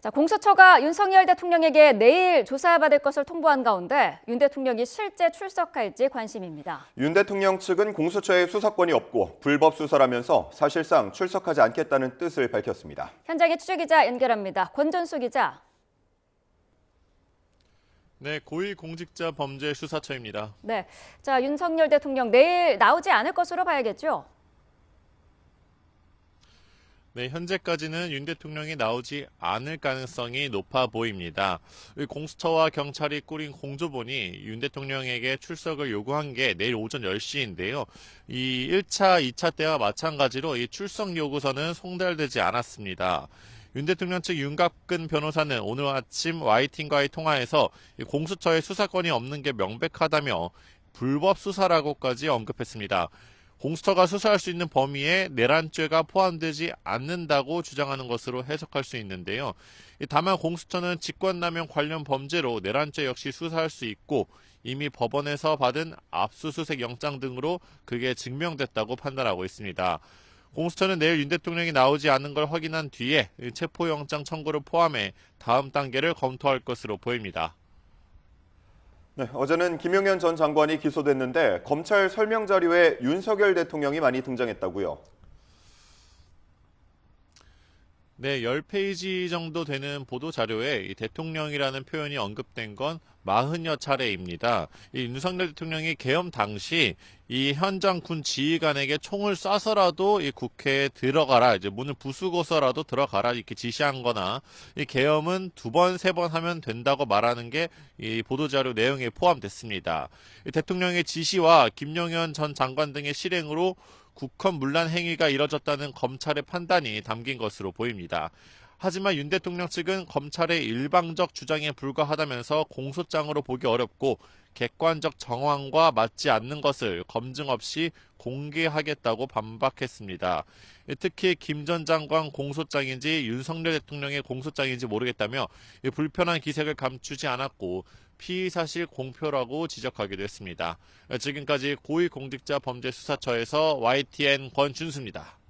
자, 공수처가 윤석열 대통령에게 내일 조사받을 것을 통보한 가운데 윤 대통령이 실제 출석할지 관심입니다. 윤 대통령 측은 공수처에 수사권이 없고 불법 수사라면서 사실상 출석하지 않겠다는 뜻을 밝혔습니다. 현장에 취재기자 연결합니다. 권전수 기자. 네, 고위공직자범죄수사처입니다. 네, 자, 윤석열 대통령 내일 나오지 않을 것으로 봐야겠죠? 네, 현재까지는 윤 대통령이 나오지 않을 가능성이 높아 보입니다. 공수처와 경찰이 꾸린 공조본이 윤 대통령에게 출석을 요구한 게 내일 오전 10시인데요. 이 1차, 2차 때와 마찬가지로 이 출석 요구서는 송달되지 않았습니다. 윤 대통령 측 윤갑근 변호사는 오늘 아침 YTN과의 통화에서 공수처에 수사권이 없는 게 명백하다며 불법 수사라고까지 언급했습니다. 공수처가 수사할 수 있는 범위에 내란죄가 포함되지 않는다고 주장하는 것으로 해석할 수 있는데요. 다만 공수처는 직권남용 관련 범죄로 내란죄 역시 수사할 수 있고 이미 법원에서 받은 압수수색 영장 등으로 그게 증명됐다고 판단하고 있습니다. 공수처는 내일 윤 대통령이 나오지 않은 걸 확인한 뒤에 체포영장 청구를 포함해 다음 단계를 검토할 것으로 보입니다. 네, 어제는 김용현 전 장관이 기소됐는데 검찰 설명 자료에 윤석열 대통령이 많이 등장했다고요. 네, 10페이지 정도 되는 보도자료에 이 대통령이라는 표현이 언급된 건 40여 차례입니다. 이 윤석열 대통령이 계엄 당시 이 현장 군 지휘관에게 총을 쏴서라도 이 국회에 들어가라, 이제 문을 부수고서라도 들어가라 이렇게 지시한 거나 이 계엄은 2번, 3번 하면 된다고 말하는 게 이 보도자료 내용에 포함됐습니다. 이 대통령의 지시와 김용현 전 장관 등의 실행으로 국헌 문란 행위가 이뤄졌다는 검찰의 판단이 담긴 것으로 보입니다. 하지만 윤 대통령 측은 검찰의 일방적 주장에 불과하다면서 공소장으로 보기 어렵고 객관적 정황과 맞지 않는 것을 검증 없이 공개하겠다고 반박했습니다. 특히 김 전 장관 공소장인지 윤석열 대통령의 공소장인지 모르겠다며 불편한 기색을 감추지 않았고 피의사실 공표라고 지적하기도 했습니다. 지금까지 고위공직자범죄수사처에서 YTN 권준수입니다.